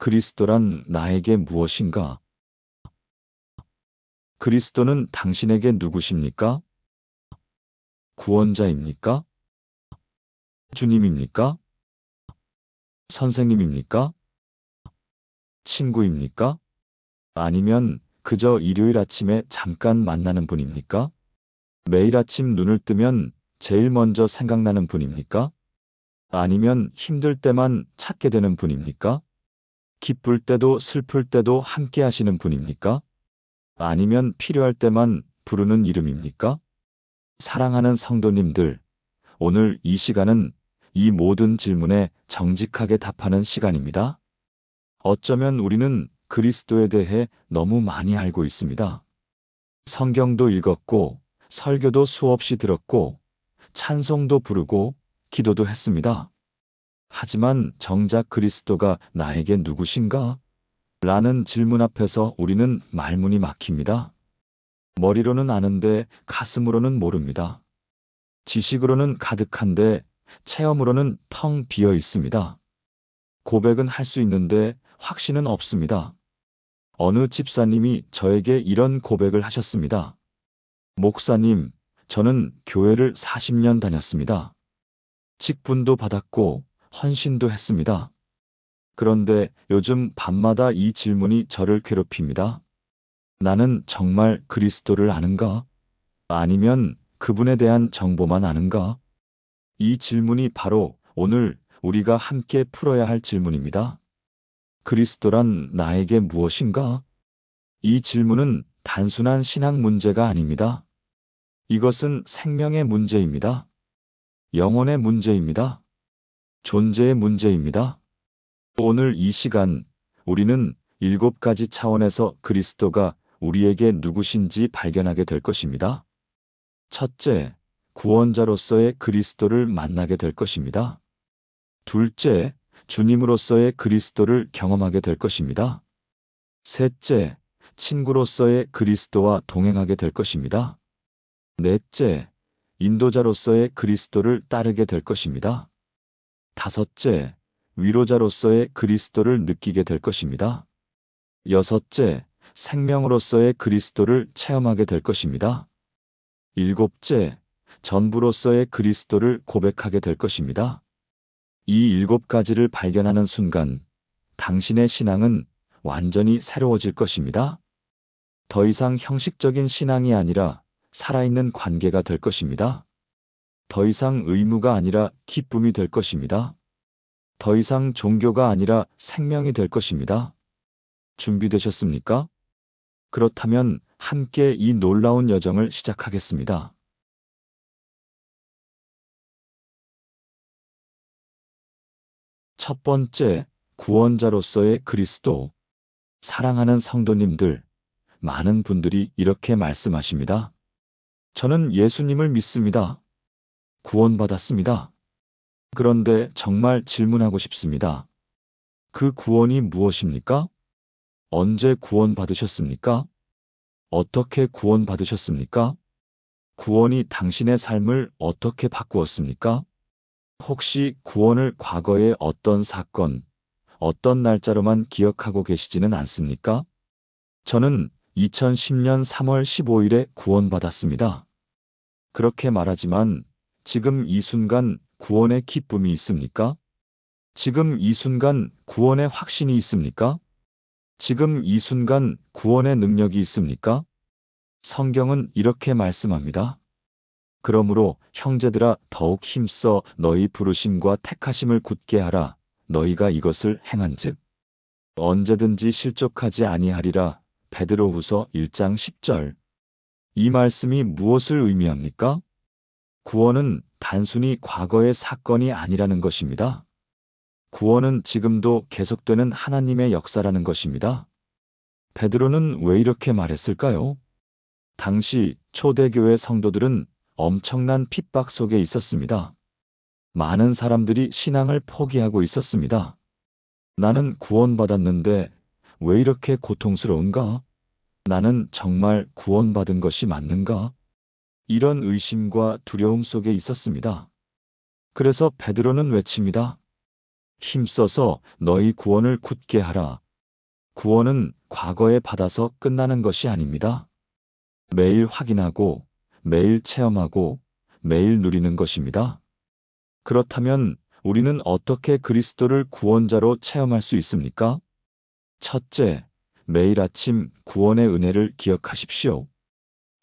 그리스도란 나에게 무엇인가? 그리스도는 당신에게 누구십니까? 구원자입니까? 주님입니까? 선생님입니까? 친구입니까? 아니면 그저 일요일 아침에 잠깐 만나는 분입니까? 매일 아침 눈을 뜨면 제일 먼저 생각나는 분입니까? 아니면 힘들 때만 찾게 되는 분입니까? 기쁠 때도 슬플 때도 함께 하시는 분입니까? 아니면 필요할 때만 부르는 이름입니까? 사랑하는 성도님들, 오늘 이 시간은 이 모든 질문에 정직하게 답하는 시간입니다. 어쩌면 우리는 그리스도에 대해 너무 많이 알고 있습니다. 성경도 읽었고, 설교도 수없이 들었고, 찬송도 부르고, 기도도 했습니다. 하지만 정작 그리스도가 나에게 누구신가? 라는 질문 앞에서 우리는 말문이 막힙니다. 머리로는 아는데 가슴으로는 모릅니다. 지식으로는 가득한데 체험으로는 텅 비어 있습니다. 고백은 할 수 있는데 확신은 없습니다. 어느 집사님이 저에게 이런 고백을 하셨습니다. 목사님, 저는 교회를 40년 다녔습니다. 직분도 받았고 헌신도 했습니다. 그런데 요즘 밤마다 이 질문이 저를 괴롭힙니다. 나는 정말 그리스도를 아는가? 아니면 그분에 대한 정보만 아는가? 이 질문이 바로 오늘 우리가 함께 풀어야 할 질문입니다. 그리스도란 나에게 무엇인가? 이 질문은 단순한 신앙 문제가 아닙니다. 이것은 생명의 문제입니다. 영혼의 문제입니다. 존재의 문제입니다. 오늘 이 시간 우리는 7가지 차원에서 그리스도가 우리에게 누구신지 발견하게 될 것입니다. 첫째, 구원자로서의 그리스도를 만나게 될 것입니다. 둘째, 주님으로서의 그리스도를 경험하게 될 것입니다. 셋째, 친구로서의 그리스도와 동행하게 될 것입니다. 넷째, 인도자로서의 그리스도를 따르게 될 것입니다. 다섯째, 위로자로서의 그리스도를 느끼게 될 것입니다. 여섯째, 생명으로서의 그리스도를 체험하게 될 것입니다. 일곱째, 전부로서의 그리스도를 고백하게 될 것입니다. 이 7가지를 발견하는 순간 당신의 신앙은 완전히 새로워질 것입니다. 더 이상 형식적인 신앙이 아니라 살아있는 관계가 될 것입니다. 더 이상 의무가 아니라 기쁨이 될 것입니다. 더 이상 종교가 아니라 생명이 될 것입니다. 준비되셨습니까? 그렇다면 함께 이 놀라운 여정을 시작하겠습니다. 첫 번째, 구원자로서의 그리스도. 사랑하는 성도님들, 많은 분들이 이렇게 말씀하십니다. 저는 예수님을 믿습니다. 구원받았습니다. 그런데 정말 질문하고 싶습니다. 그 구원이 무엇입니까? 언제 구원받으셨습니까? 어떻게 구원받으셨습니까? 구원이 당신의 삶을 어떻게 바꾸었습니까? 혹시 구원을 과거의 어떤 사건, 어떤 날짜로만 기억하고 계시지는 않습니까? 저는 2010년 3월 15일에 구원받았습니다. 그렇게 말하지만 지금 이 순간 구원의 기쁨이 있습니까? 지금 이 순간 구원의 확신이 있습니까? 지금 이 순간 구원의 능력이 있습니까? 성경은 이렇게 말씀합니다. 그러므로 형제들아 더욱 힘써 너희 부르심과 택하심을 굳게 하라. 너희가 이것을 행한즉 언제든지 실족하지 아니하리라. 베드로후서 1장 10절. 이 말씀이 무엇을 의미합니까? 구원은 단순히 과거의 사건이 아니라는 것입니다. 구원은 지금도 계속되는 하나님의 역사라는 것입니다. 베드로는 왜 이렇게 말했을까요? 당시 초대교회 성도들은 엄청난 핍박 속에 있었습니다. 많은 사람들이 신앙을 포기하고 있었습니다. 나는 구원받았는데 왜 이렇게 고통스러운가? 나는 정말 구원받은 것이 맞는가? 이런 의심과 두려움 속에 있었습니다. 그래서 베드로는 외칩니다. 힘써서 너희 구원을 굳게 하라. 구원은 과거에 받아서 끝나는 것이 아닙니다. 매일 확인하고, 매일 체험하고, 매일 누리는 것입니다. 그렇다면 우리는 어떻게 그리스도를 구원자로 체험할 수 있습니까? 첫째, 매일 아침 구원의 은혜를 기억하십시오.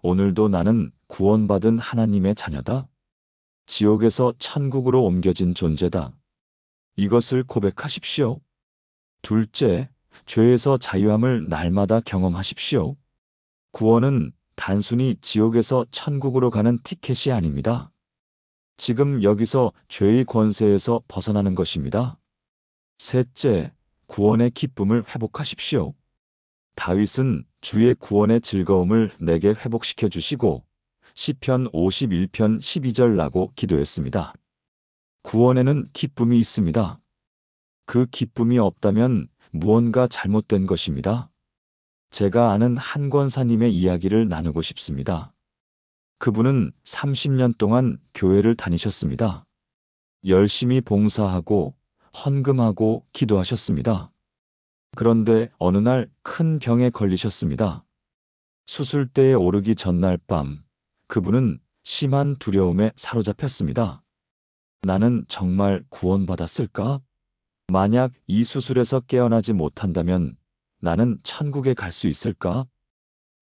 오늘도 나는 구원받은 하나님의 자녀다. 지옥에서 천국으로 옮겨진 존재다. 이것을 고백하십시오. 둘째, 죄에서 자유함을 날마다 경험하십시오. 구원은 단순히 지옥에서 천국으로 가는 티켓이 아닙니다. 지금 여기서 죄의 권세에서 벗어나는 것입니다. 셋째, 구원의 기쁨을 회복하십시오. 다윗은 주의 구원의 즐거움을 내게 회복시켜 주시고 시편 51편 12절라고 기도했습니다. 구원에는 기쁨이 있습니다. 그 기쁨이 없다면 무언가 잘못된 것입니다. 제가 아는 한 권사님의 이야기를 나누고 싶습니다. 그분은 30년 동안 교회를 다니셨습니다. 열심히 봉사하고 헌금하고 기도하셨습니다. 그런데 어느 날 큰 병에 걸리셨습니다. 수술대에 오르기 전날 밤, 그분은 심한 두려움에 사로잡혔습니다. 나는 정말 구원받았을까? 만약 이 수술에서 깨어나지 못한다면 나는 천국에 갈 수 있을까?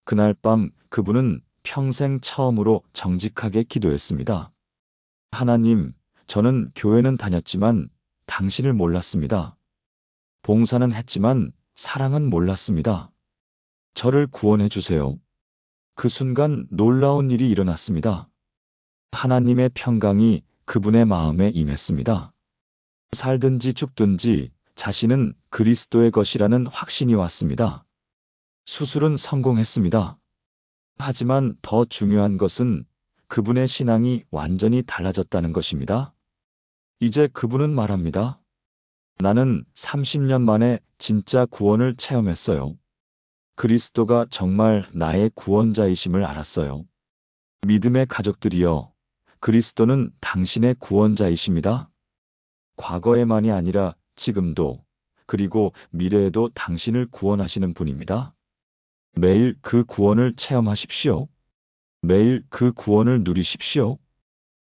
그날 밤 그분은 평생 처음으로 정직하게 기도했습니다. 하나님, 저는 교회는 다녔지만 당신을 몰랐습니다. 봉사는 했지만 사랑은 몰랐습니다. 저를 구원해 주세요. 그 순간 놀라운 일이 일어났습니다. 하나님의 평강이 그분의 마음에 임했습니다. 살든지 죽든지 자신은 그리스도의 것이라는 확신이 왔습니다. 수술은 성공했습니다. 하지만 더 중요한 것은 그분의 신앙이 완전히 달라졌다는 것입니다. 이제 그분은 말합니다. 나는 30년 만에 진짜 구원을 체험했어요. 그리스도가 정말 나의 구원자이심을 알았어요. 믿음의 가족들이여, 그리스도는 당신의 구원자이십니다. 과거에만이 아니라 지금도, 그리고 미래에도 당신을 구원하시는 분입니다. 매일 그 구원을 체험하십시오. 매일 그 구원을 누리십시오.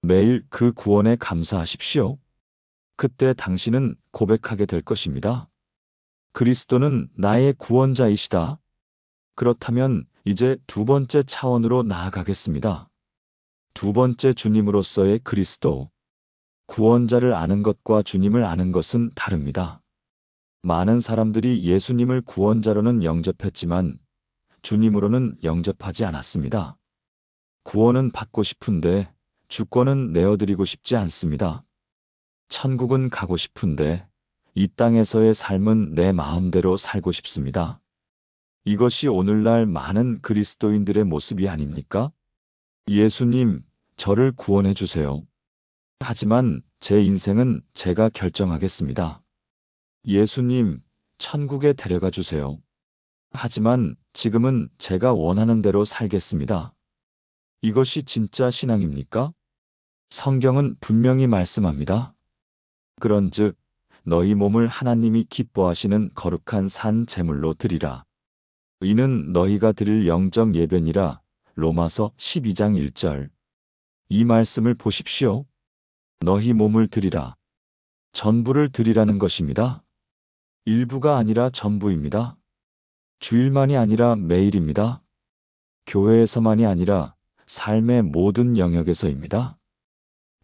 매일 그 구원에 감사하십시오. 그때 당신은 고백하게 될 것입니다. 그리스도는 나의 구원자이시다. 그렇다면 이제 두 번째 차원으로 나아가겠습니다. 두 번째 주님으로서의 그리스도. 구원자를 아는 것과 주님을 아는 것은 다릅니다. 많은 사람들이 예수님을 구원자로는 영접했지만 주님으로는 영접하지 않았습니다. 구원은 받고 싶은데 주권은 내어드리고 싶지 않습니다. 천국은 가고 싶은데 이 땅에서의 삶은 내 마음대로 살고 싶습니다. 이것이 오늘날 많은 그리스도인들의 모습이 아닙니까? 예수님, 저를 구원해 주세요. 하지만 제 인생은 제가 결정하겠습니다. 예수님, 천국에 데려가 주세요. 하지만 지금은 제가 원하는 대로 살겠습니다. 이것이 진짜 신앙입니까? 성경은 분명히 말씀합니다. 그런즉 너희 몸을 하나님이 기뻐하시는 거룩한 산 제물로 드리라. 이는 너희가 드릴 영적 예배니라. 로마서 12장 1절. 이 말씀을 보십시오. 너희 몸을 드리라. 전부를 드리라는 것입니다. 일부가 아니라 전부입니다. 주일만이 아니라 매일입니다. 교회에서만이 아니라 삶의 모든 영역에서입니다.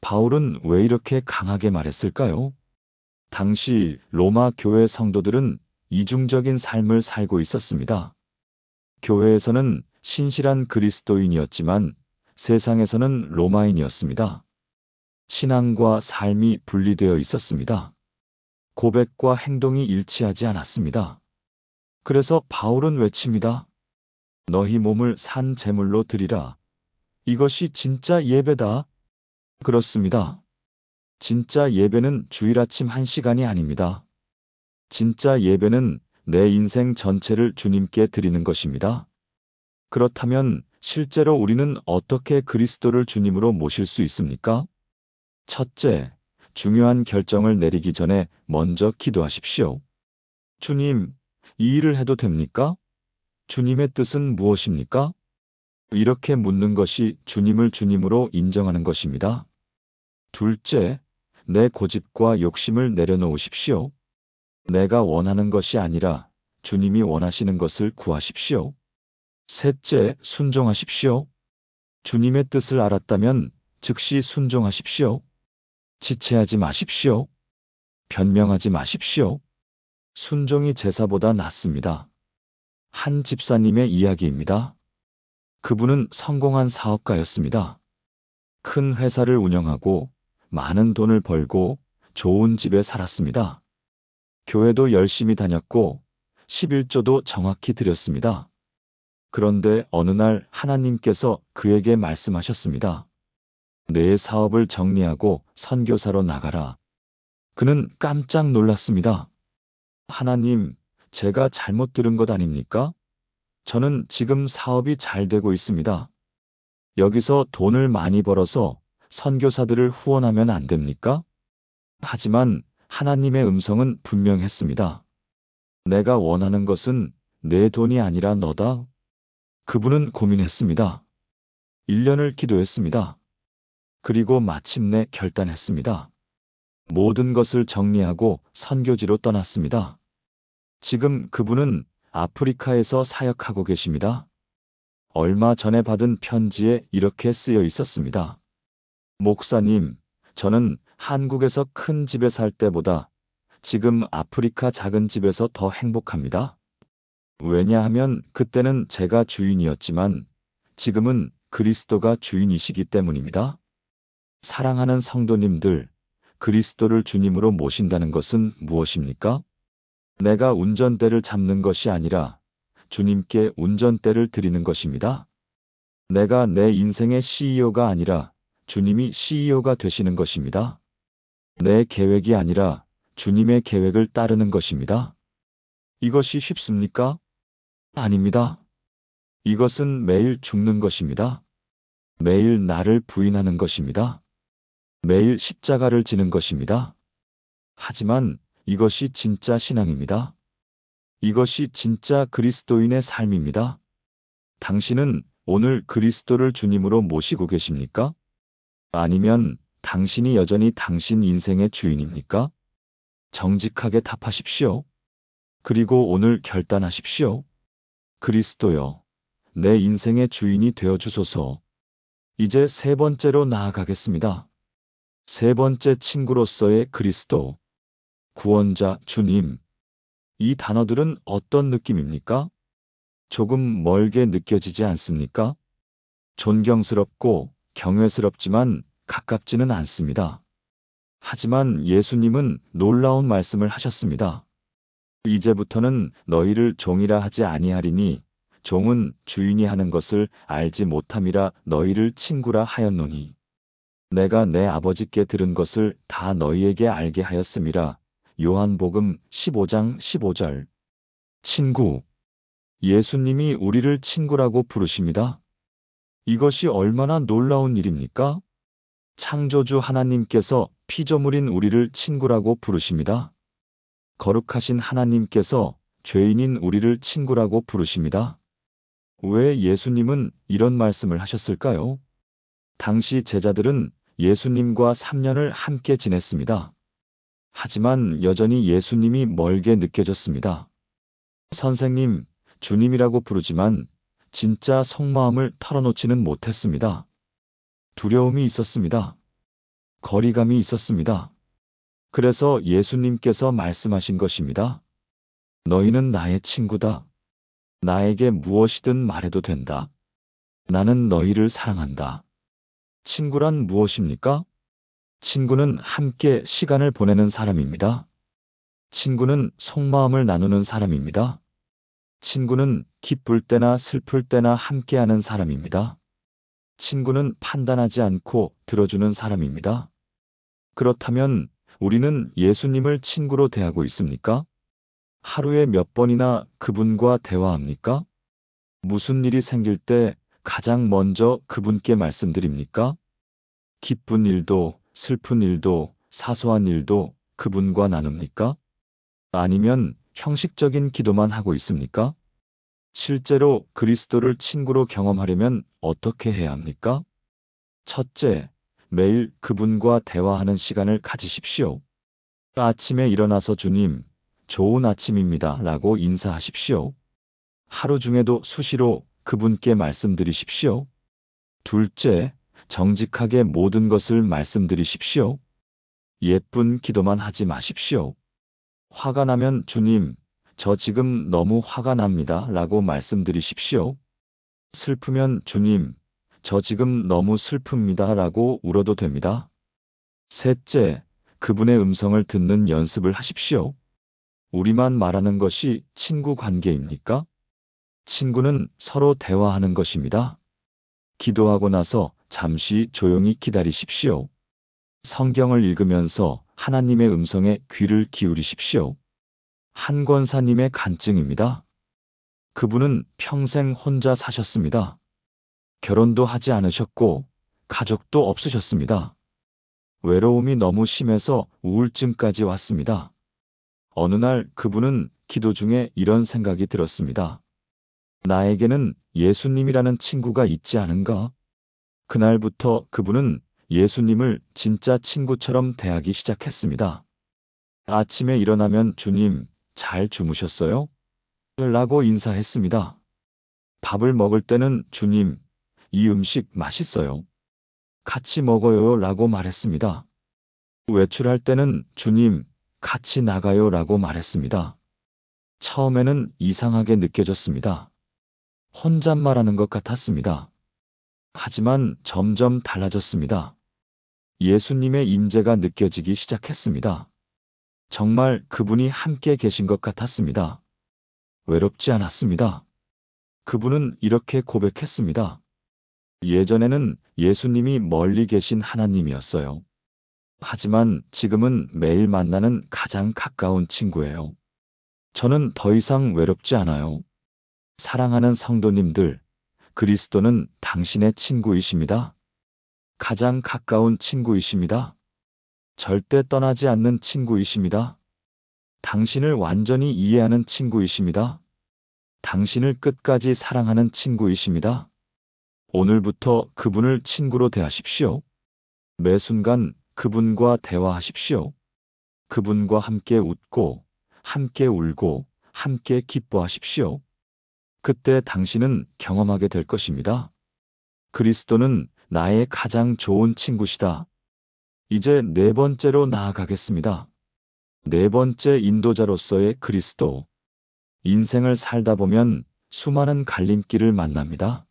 바울은 왜 이렇게 강하게 말했을까요? 당시 로마 교회 성도들은 이중적인 삶을 살고 있었습니다. 교회에서는 신실한 그리스도인이었지만 세상에서는 로마인이었습니다. 신앙과 삶이 분리되어 있었습니다. 고백과 행동이 일치하지 않았습니다. 그래서 바울은 외칩니다. 너희 몸을 산 제물로 드리라. 이것이 진짜 예배다. 그렇습니다. 진짜 예배는 주일 아침 1시간이 아닙니다. 진짜 예배는 내 인생 전체를 주님께 드리는 것입니다. 그렇다면 실제로 우리는 어떻게 그리스도를 주님으로 모실 수 있습니까? 첫째, 중요한 결정을 내리기 전에 먼저 기도하십시오. 주님, 이 일을 해도 됩니까? 주님의 뜻은 무엇입니까? 이렇게 묻는 것이 주님을 주님으로 인정하는 것입니다. 둘째, 내 고집과 욕심을 내려놓으십시오. 내가 원하는 것이 아니라 주님이 원하시는 것을 구하십시오. 셋째, 순종하십시오. 주님의 뜻을 알았다면 즉시 순종하십시오. 지체하지 마십시오. 변명하지 마십시오. 순종이 제사보다 낫습니다. 한 집사님의 이야기입니다. 그분은 성공한 사업가였습니다. 큰 회사를 운영하고 많은 돈을 벌고 좋은 집에 살았습니다. 교회도 열심히 다녔고 11조도 정확히 드렸습니다. 그런데 어느 날 하나님께서 그에게 말씀하셨습니다. 내 사업을 정리하고 선교사로 나가라. 그는 깜짝 놀랐습니다. 하나님, 제가 잘못 들은 것 아닙니까? 저는 지금 사업이 잘 되고 있습니다. 여기서 돈을 많이 벌어서 선교사들을 후원하면 안 됩니까? 하지만 하나님의 음성은 분명했습니다. 내가 원하는 것은 내 돈이 아니라 너다. 그분은 고민했습니다. 1년을 기도했습니다. 그리고 마침내 결단했습니다. 모든 것을 정리하고 선교지로 떠났습니다. 지금 그분은 아프리카에서 사역하고 계십니다. 얼마 전에 받은 편지에 이렇게 쓰여 있었습니다. 목사님, 저는 한국에서 큰 집에 살 때보다 지금 아프리카 작은 집에서 더 행복합니다. 왜냐하면 그때는 제가 주인이었지만 지금은 그리스도가 주인이시기 때문입니다. 사랑하는 성도님들, 그리스도를 주님으로 모신다는 것은 무엇입니까? 내가 운전대를 잡는 것이 아니라 주님께 운전대를 드리는 것입니다. 내가 내 인생의 CEO가 아니라 주님이 CEO가 되시는 것입니다. 내 계획이 아니라 주님의 계획을 따르는 것입니다. 이것이 쉽습니까? 아닙니다. 이것은 매일 죽는 것입니다. 매일 나를 부인하는 것입니다. 매일 십자가를 지는 것입니다. 하지만 이것이 진짜 신앙입니다. 이것이 진짜 그리스도인의 삶입니다. 당신은 오늘 그리스도를 주님으로 모시고 계십니까? 아니면 당신이 여전히 당신 인생의 주인입니까? 정직하게 답하십시오. 그리고 오늘 결단하십시오. 그리스도여, 내 인생의 주인이 되어 주소서. 이제 세 번째로 나아가겠습니다. 세 번째 친구로서의 그리스도, 구원자 주님. 이 단어들은 어떤 느낌입니까? 조금 멀게 느껴지지 않습니까? 존경스럽고 경외스럽지만 가깝지는 않습니다. 하지만 예수님은 놀라운 말씀을 하셨습니다. 이제부터는 너희를 종이라 하지 아니하리니 종은 주인이 하는 것을 알지 못함이라 너희를 친구라 하였노니 내가 내 아버지께 들은 것을 다 너희에게 알게 하였음이라. 요한복음 15장 15절. 친구. 예수님이 우리를 친구라고 부르십니다. 이것이 얼마나 놀라운 일입니까? 창조주 하나님께서 피조물인 우리를 친구라고 부르십니다. 거룩하신 하나님께서 죄인인 우리를 친구라고 부르십니다. 왜 예수님은 이런 말씀을 하셨을까요? 당시 제자들은 예수님과 3년을 함께 지냈습니다. 하지만 여전히 예수님이 멀게 느껴졌습니다. 선생님, 주님이라고 부르지만 진짜 속마음을 털어놓지는 못했습니다. 두려움이 있었습니다. 거리감이 있었습니다. 그래서 예수님께서 말씀하신 것입니다. 너희는 나의 친구다. 나에게 무엇이든 말해도 된다. 나는 너희를 사랑한다. 친구란 무엇입니까? 친구는 함께 시간을 보내는 사람입니다. 친구는 속마음을 나누는 사람입니다. 친구는 기쁠 때나 슬플 때나 함께하는 사람입니다. 친구는 판단하지 않고 들어주는 사람입니다. 그렇다면 우리는 예수님을 친구로 대하고 있습니까? 하루에 몇 번이나 그분과 대화합니까? 무슨 일이 생길 때 가장 먼저 그분께 말씀드립니까? 기쁜 일도 슬픈 일도 사소한 일도 그분과 나눕니까? 아니면 형식적인 기도만 하고 있습니까? 실제로 그리스도를 친구로 경험하려면 어떻게 해야 합니까? 첫째, 매일 그분과 대화하는 시간을 가지십시오. 아침에 일어나서 주님, 좋은 아침입니다 라고 인사하십시오. 하루 중에도 수시로 그분께 말씀드리십시오. 둘째, 정직하게 모든 것을 말씀드리십시오. 예쁜 기도만 하지 마십시오. 화가 나면 주님, 저 지금 너무 화가 납니다 라고 말씀드리십시오. 슬프면 주님, 저 지금 너무 슬픕니다 라고 울어도 됩니다. 셋째, 그분의 음성을 듣는 연습을 하십시오. 우리만 말하는 것이 친구 관계입니까? 친구는 서로 대화하는 것입니다. 기도하고 나서 잠시 조용히 기다리십시오. 성경을 읽으면서 하나님의 음성에 귀를 기울이십시오. 한 권사님의 간증입니다. 그분은 평생 혼자 사셨습니다. 결혼도 하지 않으셨고 가족도 없으셨습니다. 외로움이 너무 심해서 우울증까지 왔습니다. 어느 날 그분은 기도 중에 이런 생각이 들었습니다. 나에게는 예수님이라는 친구가 있지 않은가? 그날부터 그분은 예수님을 진짜 친구처럼 대하기 시작했습니다. 아침에 일어나면 주님, 잘 주무셨어요? 라고 인사했습니다. 밥을 먹을 때는 주님, 이 음식 맛있어요. 같이 먹어요 라고 말했습니다. 외출할 때는 주님, 같이 나가요 라고 말했습니다. 처음에는 이상하게 느껴졌습니다. 혼잣말하는 것 같았습니다. 하지만 점점 달라졌습니다. 예수님의 임재가 느껴지기 시작했습니다. 정말 그분이 함께 계신 것 같았습니다. 외롭지 않았습니다. 그분은 이렇게 고백했습니다. 예전에는 예수님이 멀리 계신 하나님이었어요. 하지만 지금은 매일 만나는 가장 가까운 친구예요. 저는 더 이상 외롭지 않아요. 사랑하는 성도님들, 그리스도는 당신의 친구이십니다. 가장 가까운 친구이십니다. 절대 떠나지 않는 친구이십니다. 당신을 완전히 이해하는 친구이십니다. 당신을 끝까지 사랑하는 친구이십니다. 오늘부터 그분을 친구로 대하십시오. 매 순간 그분과 대화하십시오. 그분과 함께 웃고, 함께 울고, 함께 기뻐하십시오. 그때 당신은 경험하게 될 것입니다. 그리스도는 나의 가장 좋은 친구시다. 이제 네 번째로 나아가겠습니다. 네 번째 인도자로서의 그리스도. 인생을 살다 보면 수많은 갈림길을 만납니다.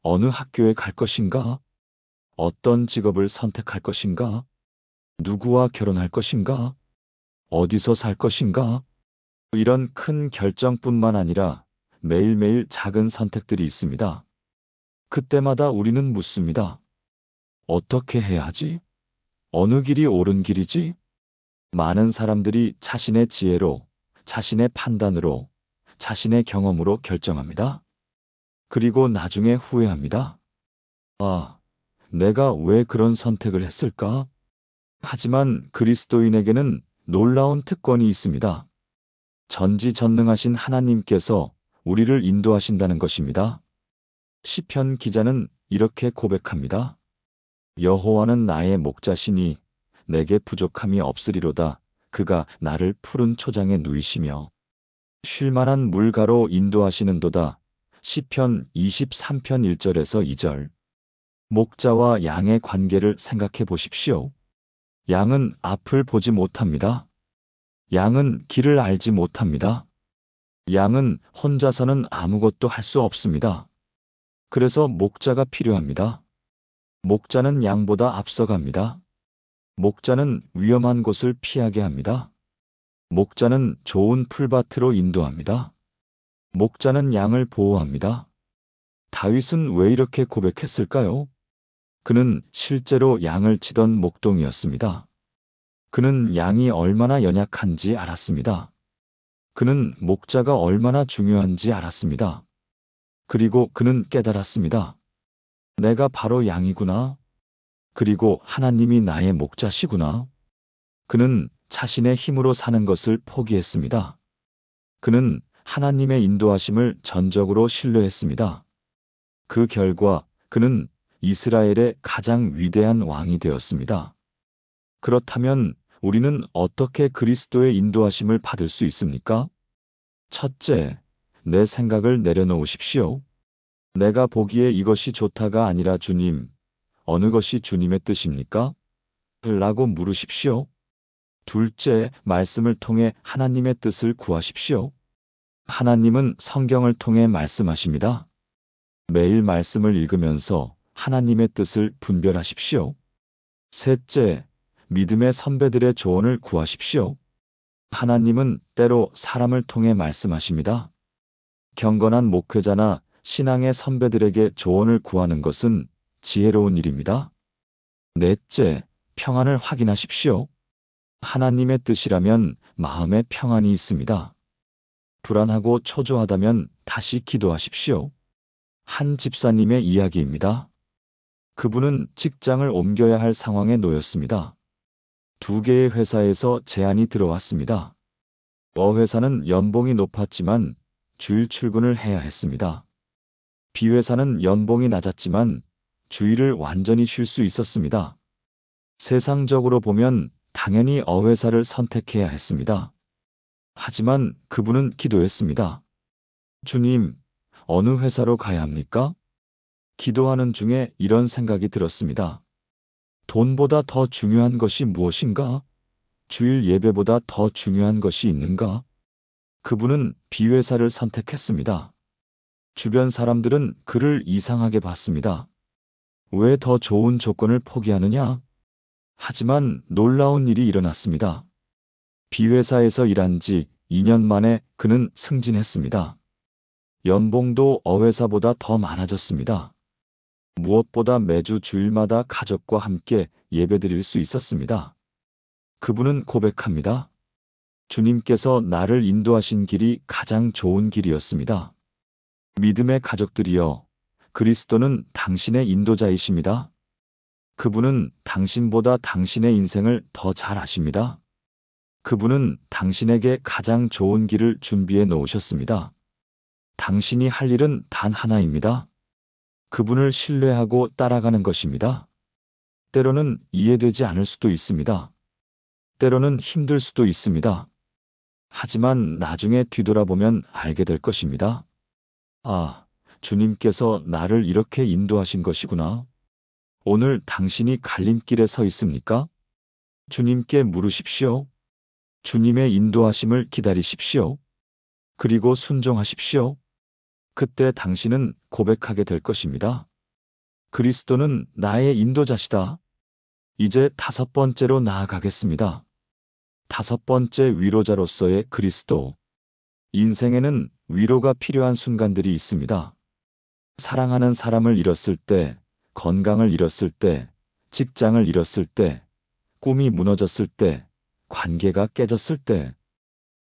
어느 학교에 갈 것인가? 어떤 직업을 선택할 것인가? 누구와 결혼할 것인가? 어디서 살 것인가? 이런 큰 결정뿐만 아니라 매일매일 작은 선택들이 있습니다. 그때마다 우리는 묻습니다. 어떻게 해야 하지? 어느 길이 옳은 길이지? 많은 사람들이 자신의 지혜로, 자신의 판단으로, 자신의 경험으로 결정합니다. 그리고 나중에 후회합니다. 아, 내가 왜 그런 선택을 했을까? 하지만 그리스도인에게는 놀라운 특권이 있습니다. 전지전능하신 하나님께서 우리를 인도하신다는 것입니다. 시편 기자는 이렇게 고백합니다. 여호와는 나의 목자시니 내게 부족함이 없으리로다. 그가 나를 푸른 초장에 누이시며 쉴 만한 물가로 인도하시는도다. 시편 23편 1절에서 2절. 목자와 양의 관계를 생각해 보십시오. 양은 앞을 보지 못합니다. 양은 길을 알지 못합니다. 양은 혼자서는 아무것도 할 수 없습니다. 그래서 목자가 필요합니다. 목자는 양보다 앞서갑니다. 목자는 위험한 곳을 피하게 합니다. 목자는 좋은 풀밭으로 인도합니다. 목자는 양을 보호합니다. 다윗은 왜 이렇게 고백했을까요? 그는 실제로 양을 치던 목동이었습니다. 그는 양이 얼마나 연약한지 알았습니다. 그는 목자가 얼마나 중요한지 알았습니다. 그리고 그는 깨달았습니다. 내가 바로 양이구나. 그리고 하나님이 나의 목자시구나. 그는 자신의 힘으로 사는 것을 포기했습니다. 그는 하나님의 인도하심을 전적으로 신뢰했습니다. 그 결과 그는 이스라엘의 가장 위대한 왕이 되었습니다. 그렇다면 우리는 어떻게 그리스도의 인도하심을 받을 수 있습니까? 첫째, 내 생각을 내려놓으십시오. 내가 보기에 이것이 좋다가 아니라 주님, 어느 것이 주님의 뜻입니까? 라고 물으십시오. 둘째, 말씀을 통해 하나님의 뜻을 구하십시오. 하나님은 성경을 통해 말씀하십니다. 매일 말씀을 읽으면서 하나님의 뜻을 분별하십시오. 셋째, 믿음의 선배들의 조언을 구하십시오. 하나님은 때로 사람을 통해 말씀하십니다. 경건한 목회자나 신앙의 선배들에게 조언을 구하는 것은 지혜로운 일입니다. 넷째, 평안을 확인하십시오. 하나님의 뜻이라면 마음에 평안이 있습니다. 불안하고 초조하다면 다시 기도하십시오. 한 집사님의 이야기입니다. 그분은 직장을 옮겨야 할 상황에 놓였습니다. 2개의 회사에서 제안이 들어왔습니다. 회사는 연봉이 높았지만 주일 출근을 해야 했습니다. B회사는 연봉이 낮았지만 주일을 완전히 쉴 수 있었습니다. 세상적으로 보면 당연히 회사를 선택해야 했습니다. 하지만 그분은 기도했습니다. 주님, 어느 회사로 가야 합니까? 기도하는 중에 이런 생각이 들었습니다. 돈보다 더 중요한 것이 무엇인가? 주일 예배보다 더 중요한 것이 있는가? 그분은 B회사를 선택했습니다. 주변 사람들은 그를 이상하게 봤습니다. 왜 더 좋은 조건을 포기하느냐? 하지만 놀라운 일이 일어났습니다. B회사에서 일한 지 2년 만에 그는 승진했습니다. 연봉도 회사보다 더 많아졌습니다. 무엇보다 매주 주일마다 가족과 함께 예배드릴 수 있었습니다. 그분은 고백합니다. 주님께서 나를 인도하신 길이 가장 좋은 길이었습니다. 믿음의 가족들이여, 그리스도는 당신의 인도자이십니다. 그분은 당신보다 당신의 인생을 더 잘 아십니다. 그분은 당신에게 가장 좋은 길을 준비해 놓으셨습니다. 당신이 할 일은 단 하나입니다. 그분을 신뢰하고 따라가는 것입니다. 때로는 이해되지 않을 수도 있습니다. 때로는 힘들 수도 있습니다. 하지만 나중에 뒤돌아보면 알게 될 것입니다. 아, 주님께서 나를 이렇게 인도하신 것이구나. 오늘 당신이 갈림길에 서 있습니까? 주님께 물으십시오. 주님의 인도하심을 기다리십시오. 그리고 순종하십시오. 그때 당신은 고백하게 될 것입니다. 그리스도는 나의 인도자시다. 이제 5번째로 나아가겠습니다. 5번째 위로자로서의 그리스도. 인생에는 위로가 필요한 순간들이 있습니다. 사랑하는 사람을 잃었을 때, 건강을 잃었을 때, 직장을 잃었을 때, 꿈이 무너졌을 때, 관계가 깨졌을 때,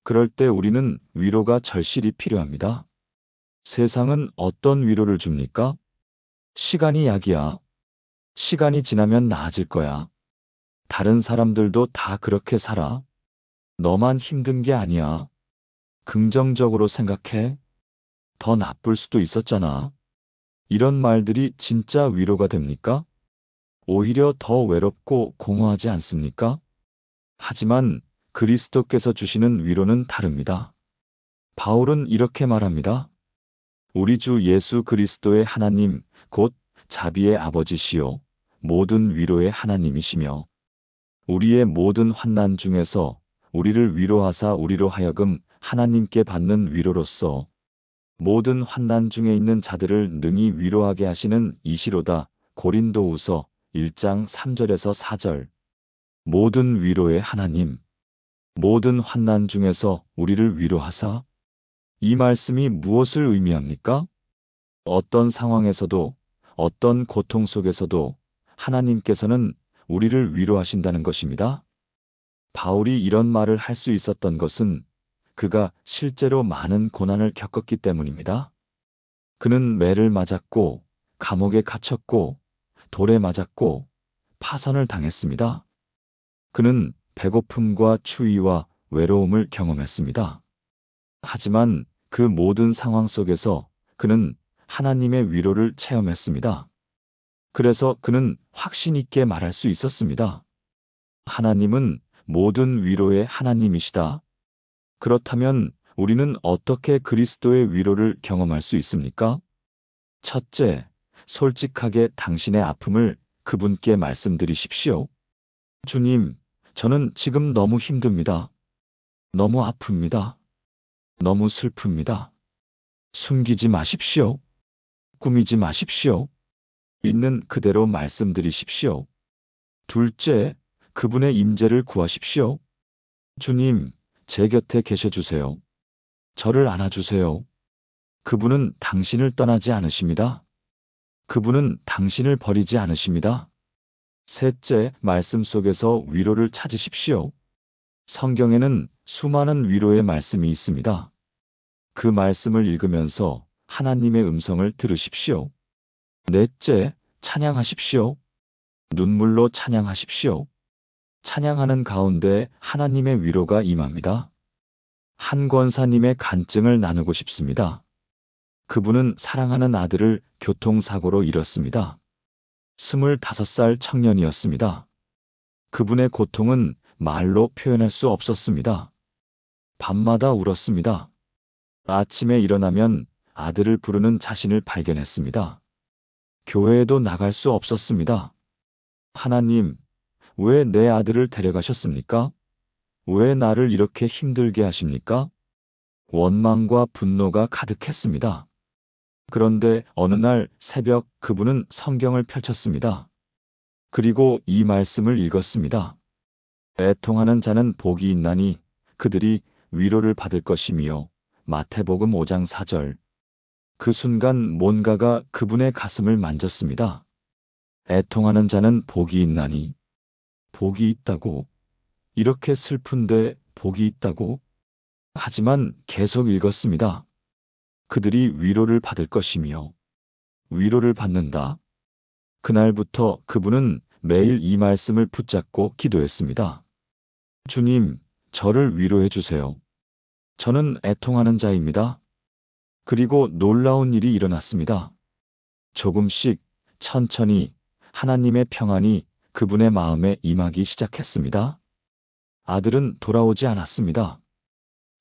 그럴 때 우리는 위로가 절실히 필요합니다. 세상은 어떤 위로를 줍니까? 시간이 약이야. 시간이 지나면 나아질 거야. 다른 사람들도 다 그렇게 살아. 너만 힘든 게 아니야. 긍정적으로 생각해. 더 나쁠 수도 있었잖아. 이런 말들이 진짜 위로가 됩니까? 오히려 더 외롭고 공허하지 않습니까? 하지만 그리스도께서 주시는 위로는 다릅니다. 바울은 이렇게 말합니다. 우리 주 예수 그리스도의 하나님, 곧 자비의 아버지시요 모든 위로의 하나님이시며 우리의 모든 환난 중에서 우리를 위로하사 우리로 하여금 하나님께 받는 위로로서 모든 환난 중에 있는 자들을 능히 위로하게 하시는 이시로다. 고린도후서 1장 3절에서 4절. 모든 위로의 하나님, 모든 환난 중에서 우리를 위로하사. 이 말씀이 무엇을 의미합니까? 어떤 상황에서도, 어떤 고통 속에서도 하나님께서는 우리를 위로하신다는 것입니다. 바울이 이런 말을 할 수 있었던 것은 그가 실제로 많은 고난을 겪었기 때문입니다. 그는 매를 맞았고, 감옥에 갇혔고, 돌에 맞았고, 파선을 당했습니다. 그는 배고픔과 추위와 외로움을 경험했습니다. 하지만 그 모든 상황 속에서 그는 하나님의 위로를 체험했습니다. 그래서 그는 확신 있게 말할 수 있었습니다. 하나님은 모든 위로의 하나님이시다. 그렇다면 우리는 어떻게 그리스도의 위로를 경험할 수 있습니까? 첫째, 솔직하게 당신의 아픔을 그분께 말씀드리십시오. 주님, 저는 지금 너무 힘듭니다. 너무 아픕니다. 너무 슬픕니다. 숨기지 마십시오. 꾸미지 마십시오. 있는 그대로 말씀드리십시오. 둘째, 그분의 임재를 구하십시오. 주님, 제 곁에 계셔 주세요. 저를 안아주세요. 그분은 당신을 떠나지 않으십니다. 그분은 당신을 버리지 않으십니다. 셋째, 말씀 속에서 위로를 찾으십시오. 성경에는 수많은 위로의 말씀이 있습니다. 그 말씀을 읽으면서 하나님의 음성을 들으십시오. 넷째, 찬양하십시오. 눈물로 찬양하십시오. 찬양하는 가운데 하나님의 위로가 임합니다. 한 권사님의 간증을 나누고 싶습니다. 그분은 사랑하는 아들을 교통사고로 잃었습니다. 25살 청년이었습니다. 그분의 고통은 말로 표현할 수 없었습니다. 밤마다 울었습니다. 아침에 일어나면 아들을 부르는 자신을 발견했습니다. 교회에도 나갈 수 없었습니다. 하나님, 왜 내 아들을 데려가셨습니까? 왜 나를 이렇게 힘들게 하십니까? 원망과 분노가 가득했습니다. 그런데 어느 날 새벽 그분은 성경을 펼쳤습니다. 그리고 이 말씀을 읽었습니다. 애통하는 자는 복이 있나니 그들이 위로를 받을 것이며 마태복음 5장 4절. 그 순간 뭔가가 그분의 가슴을 만졌습니다. 애통하는 자는 복이 있나니 복이 있다고? 이렇게 슬픈데 복이 있다고? 하지만 계속 읽었습니다. 그들이 위로를 받을 것이며 위로를 받는다. 그날부터 그분은 매일 이 말씀을 붙잡고 기도했습니다. 주님, 저를 위로해 주세요. 저는 애통하는 자입니다. 그리고 놀라운 일이 일어났습니다. 조금씩 천천히 하나님의 평안이 그분의 마음에 임하기 시작했습니다. 아들은 돌아오지 않았습니다.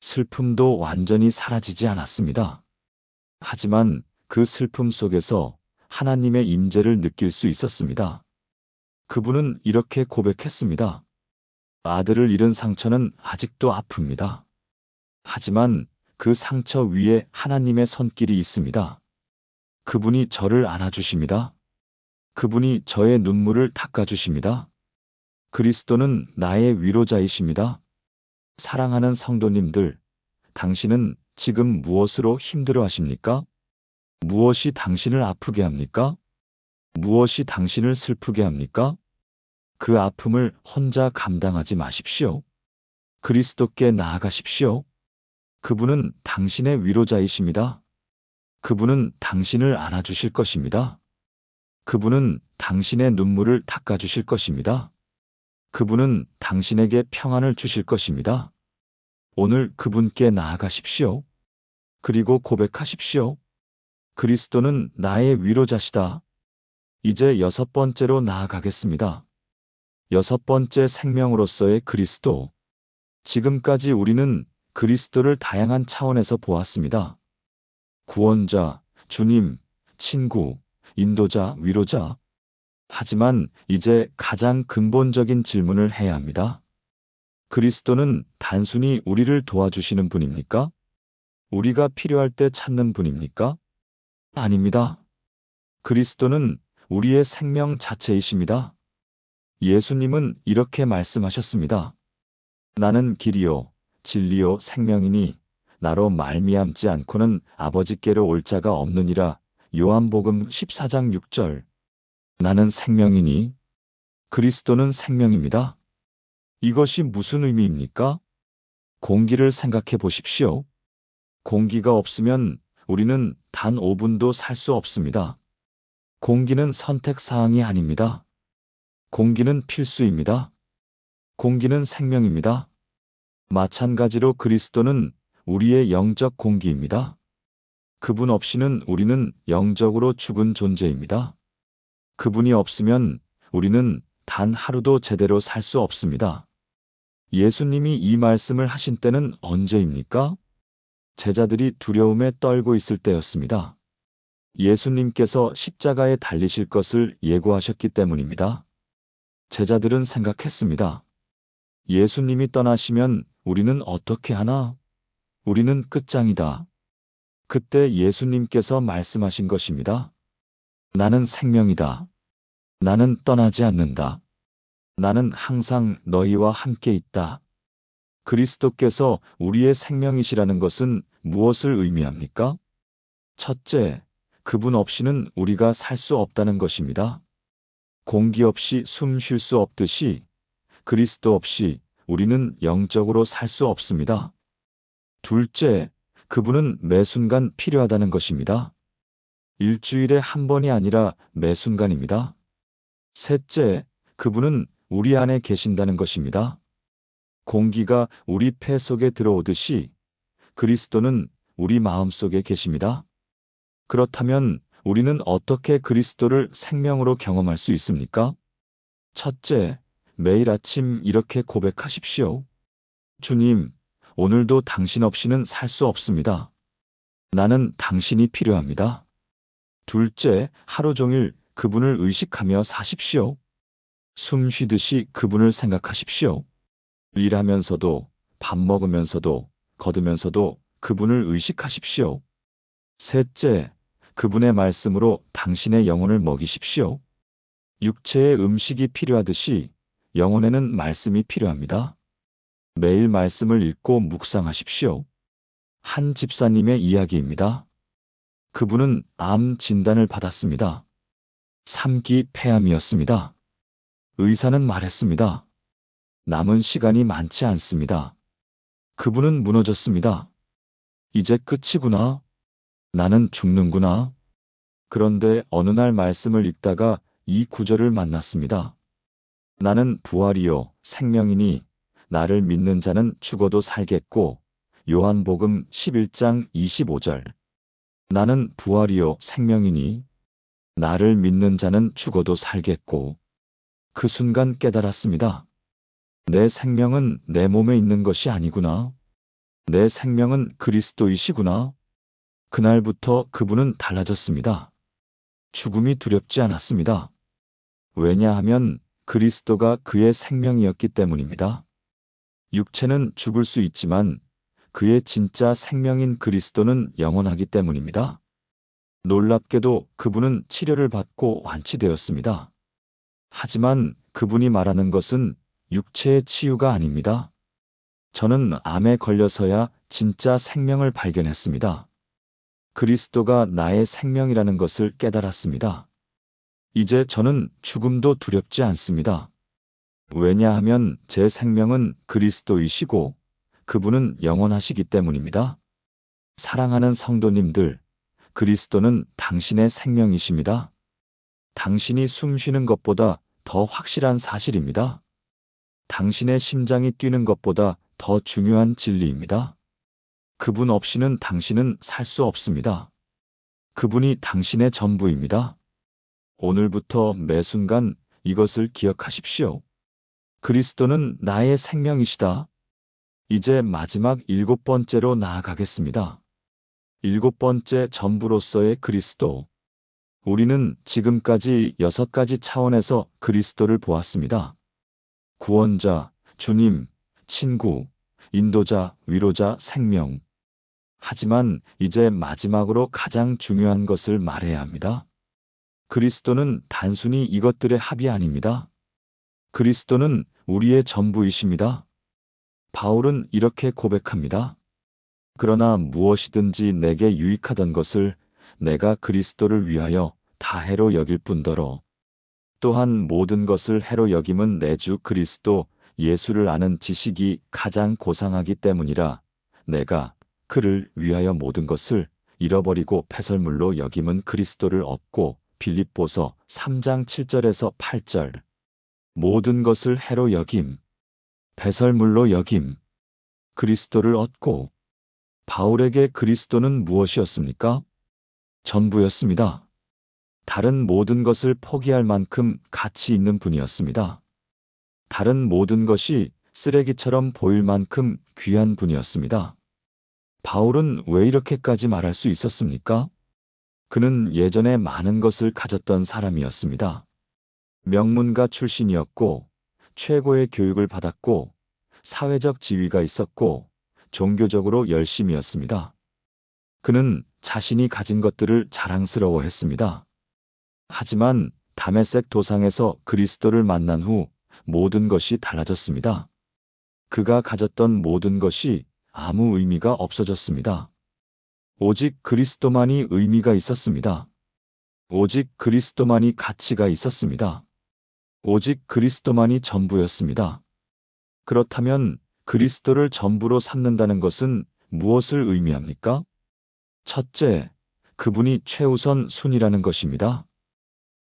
슬픔도 완전히 사라지지 않았습니다. 하지만 그 슬픔 속에서 하나님의 임재를 느낄 수 있었습니다. 그분은 이렇게 고백했습니다. 아들을 잃은 상처는 아직도 아픕니다. 하지만 그 상처 위에 하나님의 손길이 있습니다. 그분이 저를 안아주십니다. 그분이 저의 눈물을 닦아주십니다. 그리스도는 나의 위로자이십니다. 사랑하는 성도님들, 당신은 지금 무엇으로 힘들어 하십니까? 무엇이 당신을 아프게 합니까? 무엇이 당신을 슬프게 합니까? 그 아픔을 혼자 감당하지 마십시오. 그리스도께 나아가십시오. 그분은 당신의 위로자이십니다. 그분은 당신을 안아주실 것입니다. 그분은 당신의 눈물을 닦아주실 것입니다. 그분은 당신에게 평안을 주실 것입니다. 오늘 그분께 나아가십시오. 그리고 고백하십시오. 그리스도는 나의 위로자시다. 이제 6번째로 나아가겠습니다. 6번째 생명으로서의 그리스도. 지금까지 우리는 그리스도를 다양한 차원에서 보았습니다. 구원자, 주님, 친구, 인도자, 위로자. 하지만 이제 가장 근본적인 질문을 해야 합니다. 그리스도는 단순히 우리를 도와주시는 분입니까? 우리가 필요할 때 찾는 분입니까? 아닙니다. 그리스도는 우리의 생명 자체이십니다. 예수님은 이렇게 말씀하셨습니다. 나는 길이요, 진리요, 생명이니 나로 말미암지 않고는 아버지께로 올 자가 없느니라. 요한복음 14장 6절. 나는 생명이니 그리스도는 생명입니다. 이것이 무슨 의미입니까? 공기를 생각해 보십시오. 공기가 없으면 우리는 단 5분도 살 수 없습니다. 공기는 선택사항이 아닙니다. 공기는 필수입니다. 공기는 생명입니다. 마찬가지로 그리스도는 우리의 영적 공기입니다. 그분 없이는 우리는 영적으로 죽은 존재입니다. 그분이 없으면 우리는 단 하루도 제대로 살 수 없습니다. 예수님이 이 말씀을 하신 때는 언제입니까? 제자들이 두려움에 떨고 있을 때였습니다. 예수님께서 십자가에 달리실 것을 예고하셨기 때문입니다. 제자들은 생각했습니다. 예수님이 떠나시면 우리는 어떻게 하나? 우리는 끝장이다. 그때 예수님께서 말씀하신 것입니다. 나는 생명이다. 나는 떠나지 않는다. 나는 항상 너희와 함께 있다. 그리스도께서 우리의 생명이시라는 것은 무엇을 의미합니까? 첫째, 그분 없이는 우리가 살 수 없다는 것입니다. 공기 없이 숨 쉴 수 없듯이 그리스도 없이 우리는 영적으로 살 수 없습니다. 둘째, 그분은 매 순간 필요하다는 것입니다. 일주일에 한 번이 아니라 매 순간입니다. 셋째, 그분은 우리 안에 계신다는 것입니다. 공기가 우리 폐 속에 들어오듯이 그리스도는 우리 마음 속에 계십니다. 그렇다면 우리는 어떻게 그리스도를 생명으로 경험할 수 있습니까? 첫째, 매일 아침 이렇게 고백하십시오. 주님, 오늘도 당신 없이는 살 수 없습니다. 나는 당신이 필요합니다. 둘째, 하루 종일 그분을 의식하며 사십시오. 숨 쉬듯이 그분을 생각하십시오. 일하면서도, 밥 먹으면서도, 걸으면서도 그분을 의식하십시오. 셋째, 그분의 말씀으로 당신의 영혼을 먹이십시오. 육체의 음식이 필요하듯이 영혼에는 말씀이 필요합니다. 매일 말씀을 읽고 묵상하십시오. 한 집사님의 이야기입니다. 그분은 암 진단을 받았습니다. 3기 폐암이었습니다. 의사는 말했습니다. 남은 시간이 많지 않습니다. 그분은 무너졌습니다. 이제 끝이구나. 나는 죽는구나. 그런데 어느 날 말씀을 읽다가 이 구절을 만났습니다. 나는 부활이요 생명이니 나를 믿는 자는 죽어도 살겠고 요한복음 11장 25절. 나는 부활이요 생명이니 나를 믿는 자는 죽어도 살겠고. 그 순간 깨달았습니다. 내 생명은 내 몸에 있는 것이 아니구나. 내 생명은 그리스도이시구나. 그날부터 그분은 달라졌습니다. 죽음이 두렵지 않았습니다. 왜냐하면 그리스도가 그의 생명이었기 때문입니다. 육체는 죽을 수 있지만 그의 진짜 생명인 그리스도는 영원하기 때문입니다. 놀랍게도 그분은 치료를 받고 완치되었습니다. 하지만 그분이 말하는 것은 육체의 치유가 아닙니다. 저는 암에 걸려서야 진짜 생명을 발견했습니다. 그리스도가 나의 생명이라는 것을 깨달았습니다. 이제 저는 죽음도 두렵지 않습니다. 왜냐하면 제 생명은 그리스도이시고 그분은 영원하시기 때문입니다. 사랑하는 성도님들, 그리스도는 당신의 생명이십니다. 당신이 숨 쉬는 것보다 더 확실한 사실입니다. 당신의 심장이 뛰는 것보다 더 중요한 진리입니다. 그분 없이는 당신은 살 수 없습니다. 그분이 당신의 전부입니다. 오늘부터 매 순간 이것을 기억하십시오. 그리스도는 나의 생명이시다. 이제 마지막 7번째로 나아가겠습니다. 7번째 전부로서의 그리스도. 우리는 지금까지 6가지 차원에서 그리스도를 보았습니다. 구원자, 주님, 친구, 인도자, 위로자, 생명. 하지만 이제 마지막으로 가장 중요한 것을 말해야 합니다. 그리스도는 단순히 이것들의 합이 아닙니다. 그리스도는 우리의 전부이십니다. 바울은 이렇게 고백합니다. 그러나 무엇이든지 내게 유익하던 것을 내가 그리스도를 위하여 다 해로 여길 뿐더러 또한 모든 것을 해로 여김은 내 주 그리스도 예수를 아는 지식이 가장 고상하기 때문이라. 내가 그를 위하여 모든 것을 잃어버리고 배설물로 여김은 그리스도를 얻고. 빌립보서 3장 7절에서 8절. 모든 것을 해로 여김. 배설물로 여김. 그리스도를 얻고 바울에게 그리스도는 무엇이었습니까? 전부였습니다. 다른 모든 것을 포기할 만큼 가치 있는 분이었습니다. 다른 모든 것이 쓰레기처럼 보일 만큼 귀한 분이었습니다. 바울은 왜 이렇게까지 말할 수 있었습니까? 그는 예전에 많은 것을 가졌던 사람이었습니다. 명문가 출신이었고, 최고의 교육을 받았고, 사회적 지위가 있었고, 종교적으로 열심이었습니다. 그는 자신이 가진 것들을 자랑스러워했습니다. 하지만 다메섹 도상에서 그리스도를 만난 후 모든 것이 달라졌습니다. 그가 가졌던 모든 것이 아무 의미가 없어졌습니다. 오직 그리스도만이 의미가 있었습니다. 오직 그리스도만이 가치가 있었습니다. 오직 그리스도만이 전부였습니다. 그렇다면 그리스도를 전부로 삼는다는 것은 무엇을 의미합니까? 첫째, 그분이 최우선 순위라는 것입니다.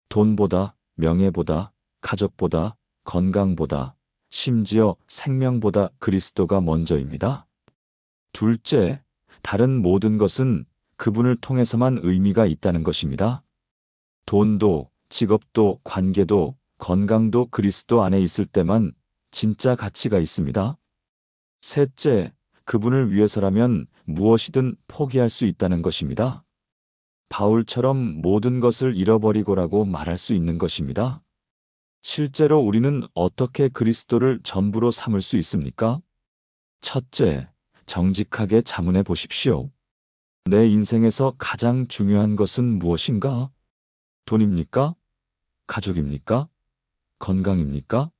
돈보다, 명예보다, 가족보다, 건강보다, 심지어 생명보다 그리스도가 먼저입니다. 둘째, 다른 모든 것은 그분을 통해서만 의미가 있다는 것입니다. 돈도, 직업도, 관계도, 건강도 그리스도 안에 있을 때만 진짜 가치가 있습니다. 셋째, 그분을 위해서라면 무엇이든 포기할 수 있다는 것입니다. 바울처럼 모든 것을 잃어버리고라고 말할 수 있는 것입니다. 실제로 우리는 어떻게 그리스도를 전부로 삼을 수 있습니까? 첫째, 정직하게 자문해 보십시오. 내 인생에서 가장 중요한 것은 무엇인가? 돈입니까? 가족입니까? 건강입니까?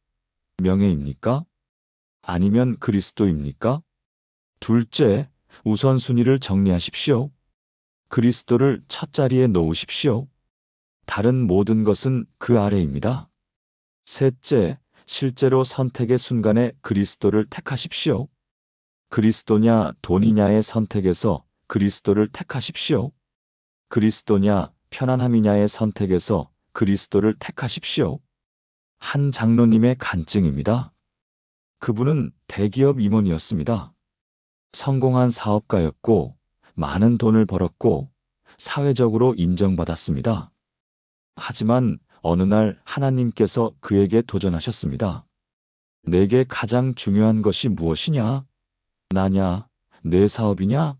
명예입니까? 아니면 그리스도입니까? 둘째, 우선순위를 정리하십시오. 그리스도를 첫 자리에 놓으십시오. 다른 모든 것은 그 아래입니다. 셋째, 실제로 선택의 순간에 그리스도를 택하십시오. 그리스도냐 돈이냐의 선택에서 그리스도를 택하십시오. 그리스도냐 편안함이냐의 선택에서 그리스도를 택하십시오. 한 장로님의 간증입니다. 그분은 대기업 임원이었습니다. 성공한 사업가였고 많은 돈을 벌었고 사회적으로 인정받았습니다. 하지만 어느 날 하나님께서 그에게 도전하셨습니다. 내게 가장 중요한 것이 무엇이냐? 나냐? 내 사업이냐?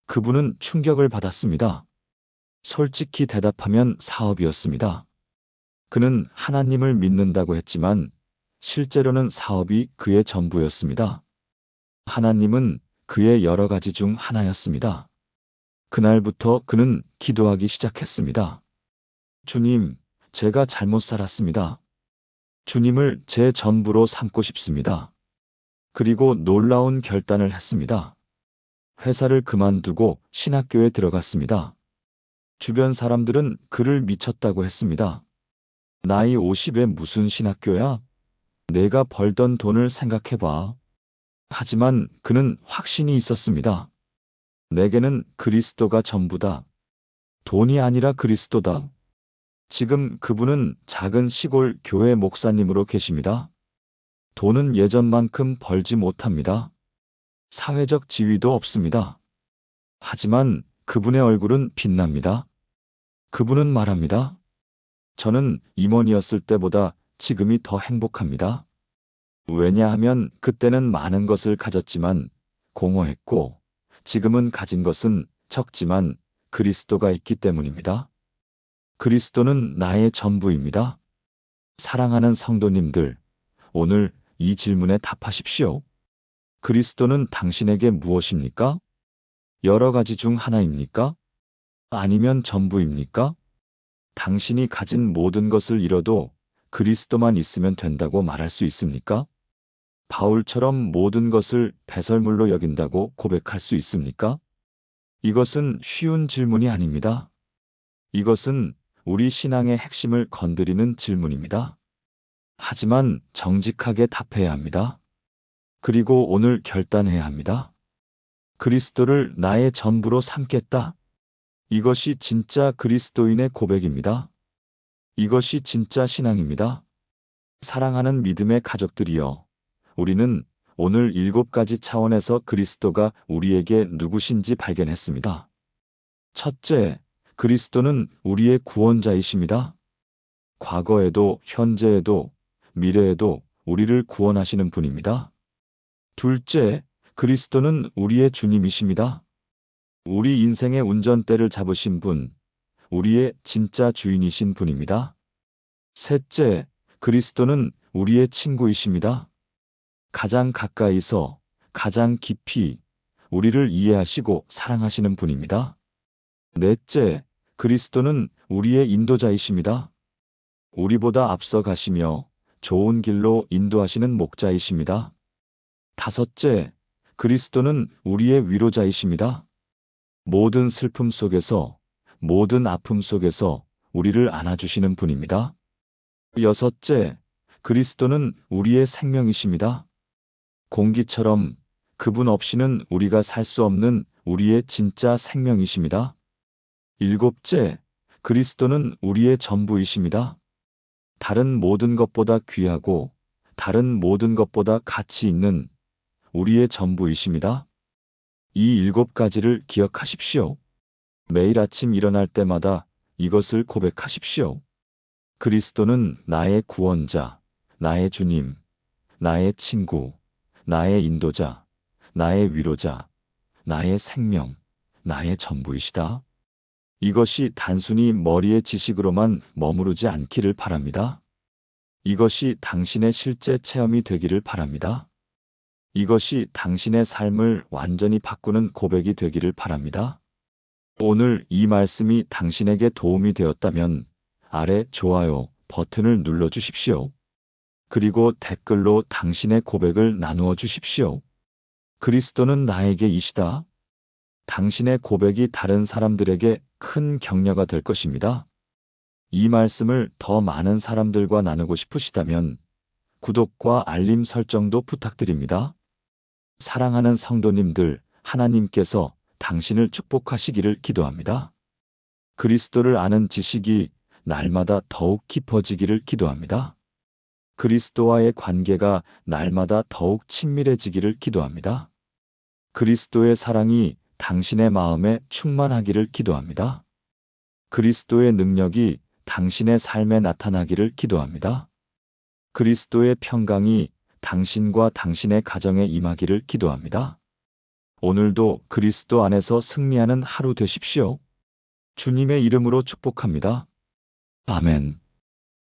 그분은 충격을 받았습니다. 솔직히 대답하면 사업이었습니다. 그는 하나님을 믿는다고 했지만 실제로는 사업이 그의 전부였습니다. 하나님은 그의 여러 가지 중 하나였습니다. 그날부터 그는 기도하기 시작했습니다. 주님, 제가 잘못 살았습니다. 주님을 제 전부로 삼고 싶습니다. 그리고 놀라운 결단을 했습니다. 회사를 그만두고 신학교에 들어갔습니다. 주변 사람들은 그를 미쳤다고 했습니다. 나이 50에 무슨 신학교야? 내가 벌던 돈을 생각해봐. 하지만 그는 확신이 있었습니다. 내게는 그리스도가 전부다. 돈이 아니라 그리스도다. 지금 그분은 작은 시골 교회 목사님으로 계십니다. 돈은 예전만큼 벌지 못합니다. 사회적 지위도 없습니다. 하지만 그분의 얼굴은 빛납니다. 그분은 말합니다. 저는 임원이었을 때보다 지금이 더 행복합니다. 왜냐하면 그때는 많은 것을 가졌지만 공허했고 지금은 가진 것은 적지만 그리스도가 있기 때문입니다. 그리스도는 나의 전부입니다. 사랑하는 성도님들, 오늘 이 질문에 답하십시오. 그리스도는 당신에게 무엇입니까? 여러 가지 중 하나입니까? 아니면 전부입니까? 당신이 가진 모든 것을 잃어도 그리스도만 있으면 된다고 말할 수 있습니까? 바울처럼 모든 것을 배설물로 여긴다고 고백할 수 있습니까? 이것은 쉬운 질문이 아닙니다. 이것은 우리 신앙의 핵심을 건드리는 질문입니다. 하지만 정직하게 답해야 합니다. 그리고 오늘 결단해야 합니다. 그리스도를 나의 전부로 삼겠다. 이것이 진짜 그리스도인의 고백입니다. 이것이 진짜 신앙입니다. 사랑하는 믿음의 가족들이여, 우리는 오늘 7가지 차원에서 그리스도가 우리에게 누구신지 발견했습니다. 첫째, 그리스도는 우리의 구원자이십니다. 과거에도, 현재에도, 미래에도 우리를 구원하시는 분입니다. 둘째, 그리스도는 우리의 주님이십니다. 우리 인생의 운전대를 잡으신 분, 우리의 진짜 주인이신 분입니다. 셋째, 그리스도는 우리의 친구이십니다. 가장 가까이서, 가장 깊이 우리를 이해하시고 사랑하시는 분입니다. 넷째, 그리스도는 우리의 인도자이십니다. 우리보다 앞서 가시며 좋은 길로 인도하시는 목자이십니다. 다섯째, 그리스도는 우리의 위로자이십니다. 모든 슬픔 속에서, 모든 아픔 속에서 우리를 안아주시는 분입니다. 여섯째, 그리스도는 우리의 생명이십니다. 공기처럼 그분 없이는 우리가 살 수 없는 우리의 진짜 생명이십니다. 일곱째, 그리스도는 우리의 전부이십니다. 다른 모든 것보다 귀하고 다른 모든 것보다 가치 있는 우리의 전부이십니다. 이 7가지를 기억하십시오. 매일 아침 일어날 때마다 이것을 고백하십시오. 그리스도는 나의 구원자, 나의 주님, 나의 친구, 나의 인도자, 나의 위로자, 나의 생명, 나의 전부이시다. 이것이 단순히 머리의 지식으로만 머무르지 않기를 바랍니다. 이것이 당신의 실제 체험이 되기를 바랍니다. 이것이 당신의 삶을 완전히 바꾸는 고백이 되기를 바랍니다. 오늘 이 말씀이 당신에게 도움이 되었다면 아래 좋아요 버튼을 눌러주십시오. 그리고 댓글로 당신의 고백을 나누어 주십시오. 그리스도는 나에게 이시다. 당신의 고백이 다른 사람들에게 큰 격려가 될 것입니다. 이 말씀을 더 많은 사람들과 나누고 싶으시다면 구독과 알림 설정도 부탁드립니다. 사랑하는 성도님들, 하나님께서 당신을 축복하시기를 기도합니다. 그리스도를 아는 지식이 날마다 더욱 깊어지기를 기도합니다. 그리스도와의 관계가 날마다 더욱 친밀해지기를 기도합니다. 그리스도의 사랑이 당신의 마음에 충만하기를 기도합니다. 그리스도의 능력이 당신의 삶에 나타나기를 기도합니다. 그리스도의 평강이 당신과 당신의 가정에 임하기를 기도합니다. 오늘도 그리스도 안에서 승리하는 하루 되십시오. 주님의 이름으로 축복합니다. 아멘.